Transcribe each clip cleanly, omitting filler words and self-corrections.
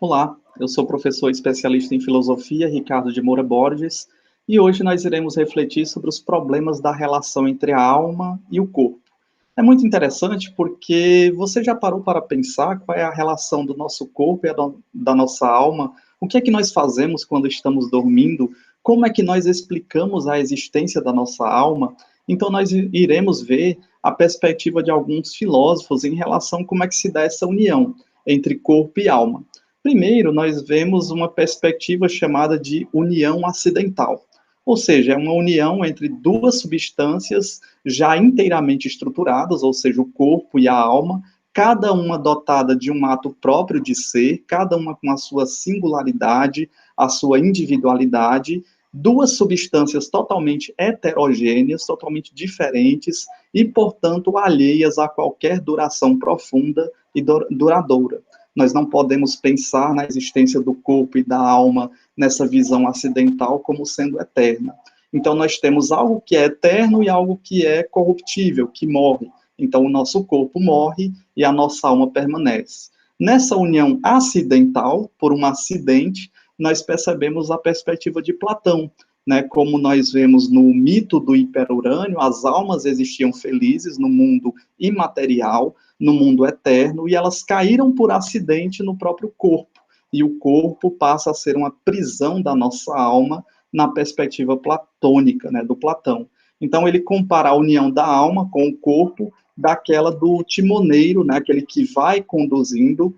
Olá, eu sou professor especialista em filosofia, Ricardo de Moura Borges, e hoje nós iremos refletir sobre os problemas da relação entre a alma e o corpo. É muito interessante porque você já parou para pensar qual é a relação do nosso corpo e da nossa alma? O que é que nós fazemos quando estamos dormindo? Como é que nós explicamos a existência da nossa alma? Então nós iremos ver a perspectiva de alguns filósofos em relação a como é que se dá essa união entre corpo e alma. Primeiro, nós vemos uma perspectiva chamada de união acidental, ou seja, é uma união entre duas substâncias já inteiramente estruturadas, ou seja, o corpo e a alma, cada uma dotada de um ato próprio de ser, cada uma com a sua singularidade, a sua individualidade, duas substâncias totalmente heterogêneas, totalmente diferentes e, portanto, alheias a qualquer duração profunda e duradoura. Nós não podemos pensar na existência do corpo e da alma nessa visão acidental como sendo eterna. Então, nós temos algo que é eterno e algo que é corruptível, que morre. Então, o nosso corpo morre e a nossa alma permanece. Nessa união acidental, por um acidente, nós percebemos a perspectiva de Platão, né? Como nós vemos no mito do hiperurânio, as almas existiam felizes no mundo imaterial, no mundo eterno, e elas caíram por acidente no próprio corpo. E o corpo passa a ser uma prisão da nossa alma na perspectiva platônica, né, do Platão. Então, ele compara a união da alma com o corpo daquela do timoneiro, né, aquele que vai conduzindo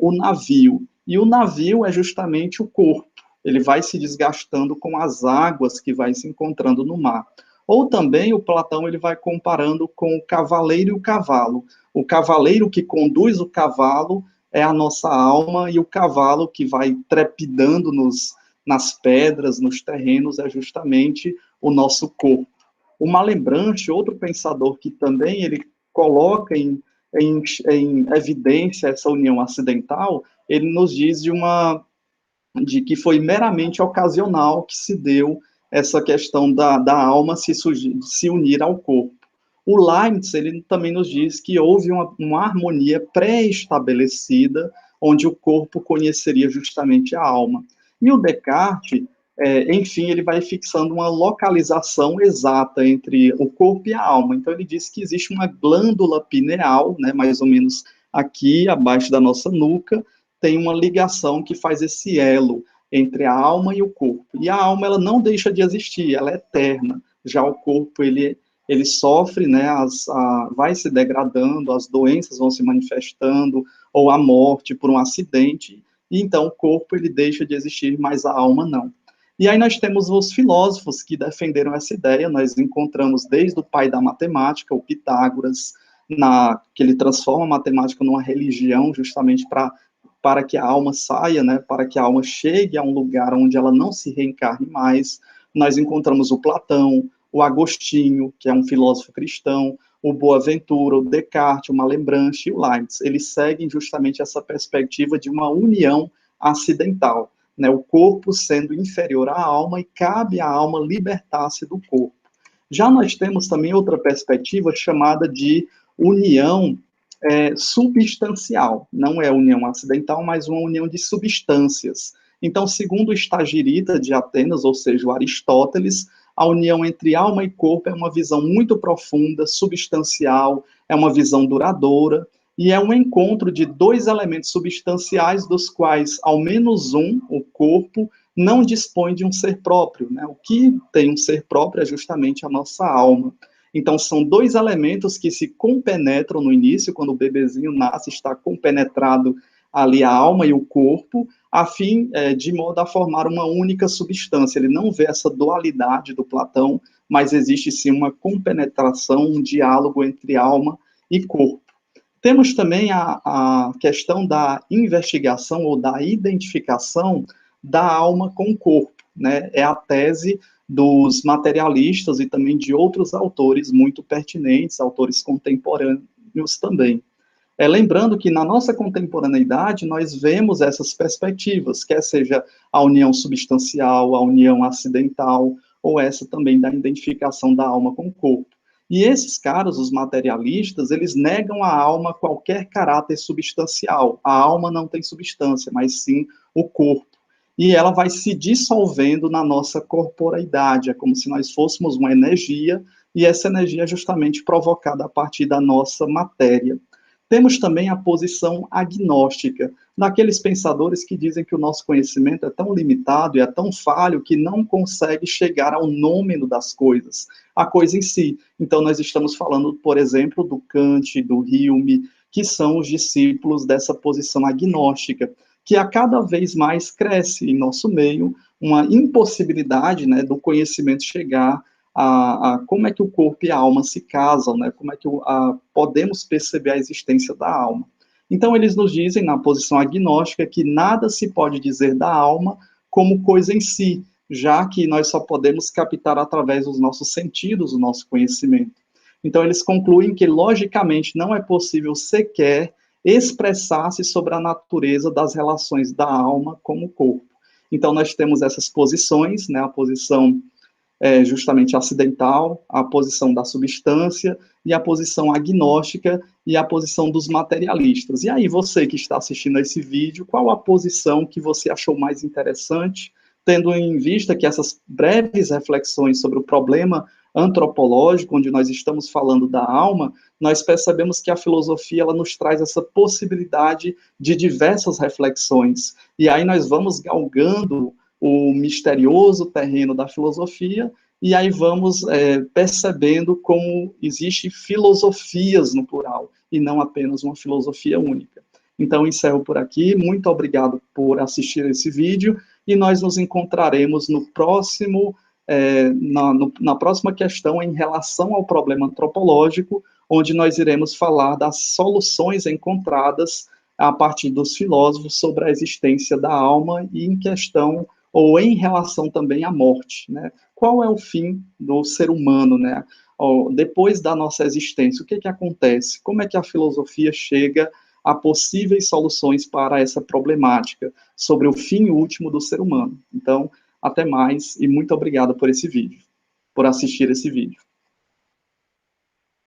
o navio. E o navio é justamente o corpo. Ele vai se desgastando com as águas que vai se encontrando no mar. Ou também o Platão ele vai comparando com o cavaleiro e o cavalo. O cavaleiro que conduz o cavalo é a nossa alma, e o cavalo que vai trepidando nas pedras, nos terrenos, é justamente o nosso corpo. O Malebranche, outro pensador que também ele coloca em evidência essa união acidental, ele nos diz de que foi meramente ocasional que se deu essa questão da alma se unir ao corpo. O Leibniz, ele também nos diz que houve uma harmonia pré-estabelecida, onde o corpo conheceria justamente a alma. E o Descartes, enfim, ele vai fixando uma localização exata entre o corpo e a alma. Então, ele diz que existe uma glândula pineal, né, mais ou menos aqui, abaixo da nossa nuca, tem uma ligação que faz esse elo entre a alma e o corpo. E a alma, ela não deixa de existir, ela é eterna. Já o corpo, ele sofre, né, vai se degradando, as doenças vão se manifestando, ou a morte por um acidente, e então o corpo ele deixa de existir, mas a alma não. E aí nós temos os filósofos que defenderam essa ideia, nós encontramos desde o pai da matemática, o Pitágoras, que ele transforma a matemática numa religião justamente para que a alma saia, né, para que a alma chegue a um lugar onde ela não se reencarne mais. Nós encontramos o Platão, o Agostinho, que é um filósofo cristão, o Boaventura, o Descartes, o Malebranche e o Leibniz. Eles seguem justamente essa perspectiva de uma união acidental, né, o corpo sendo inferior à alma e cabe à alma libertar-se do corpo. Já nós temos também outra perspectiva chamada de união substancial, não é união acidental, mas uma união de substâncias. Então, segundo o Estagirita de Atenas, ou seja, o Aristóteles, a união entre alma e corpo é uma visão muito profunda, substancial, é uma visão duradoura, e é um encontro de dois elementos substanciais, dos quais, ao menos um, o corpo, não dispõe de um ser próprio, né? O que tem um ser próprio é justamente a nossa alma. Então, são dois elementos que se compenetram no início, quando o bebezinho nasce, está compenetrado ali a alma e o corpo, de modo a formar uma única substância. Ele não vê essa dualidade do Platão, mas existe sim uma compenetração, um diálogo entre alma e corpo. Temos também a questão da investigação ou da identificação da alma com o corpo, né? É a tese dos materialistas e também de outros autores muito pertinentes, autores contemporâneos também. Lembrando que na nossa contemporaneidade nós vemos essas perspectivas, quer seja a união substancial, a união acidental, ou essa também da identificação da alma com o corpo. E esses caras, os materialistas, eles negam à alma qualquer caráter substancial. A alma não tem substância, mas sim o corpo. E ela vai se dissolvendo na nossa corporeidade. É como se nós fôssemos uma energia, e essa energia é justamente provocada a partir da nossa matéria. Temos também a posição agnóstica, daqueles pensadores que dizem que o nosso conhecimento é tão limitado e é tão falho que não consegue chegar ao nômeno das coisas, a coisa em si. Então, nós estamos falando, por exemplo, do Kant, do Hume, que são os discípulos dessa posição agnóstica, que a cada vez mais cresce em nosso meio, uma impossibilidade, né, do conhecimento chegar a como é que o corpo e a alma se casam, né, como é que podemos perceber a existência da alma. Então, eles nos dizem, na posição agnóstica, que nada se pode dizer da alma como coisa em si, já que nós só podemos captar através dos nossos sentidos o nosso conhecimento. Então, eles concluem que, logicamente, não é possível sequer expressar-se sobre a natureza das relações da alma com o corpo. Então, nós temos essas posições, né, a posição justamente acidental, a posição da substância e a posição agnóstica e a posição dos materialistas. E aí, você que está assistindo a esse vídeo, qual a posição que você achou mais interessante, tendo em vista que essas breves reflexões sobre o problema antropológico, onde nós estamos falando da alma, nós percebemos que a filosofia ela nos traz essa possibilidade de diversas reflexões. E aí nós vamos galgando o misterioso terreno da filosofia, e aí vamos percebendo como existe filosofias no plural, e não apenas uma filosofia única. Então, encerro por aqui, muito obrigado por assistir esse vídeo, e nós nos encontraremos no próximo, na próxima questão em relação ao problema antropológico, onde nós iremos falar das soluções encontradas a partir dos filósofos sobre a existência da alma e em questão ou em relação também à morte, né? Qual é o fim do ser humano, né? Depois da nossa existência, o que acontece? Como é que a filosofia chega a possíveis soluções para essa problemática sobre o fim último do ser humano? Então, até mais e muito obrigado por esse vídeo, por assistir esse vídeo.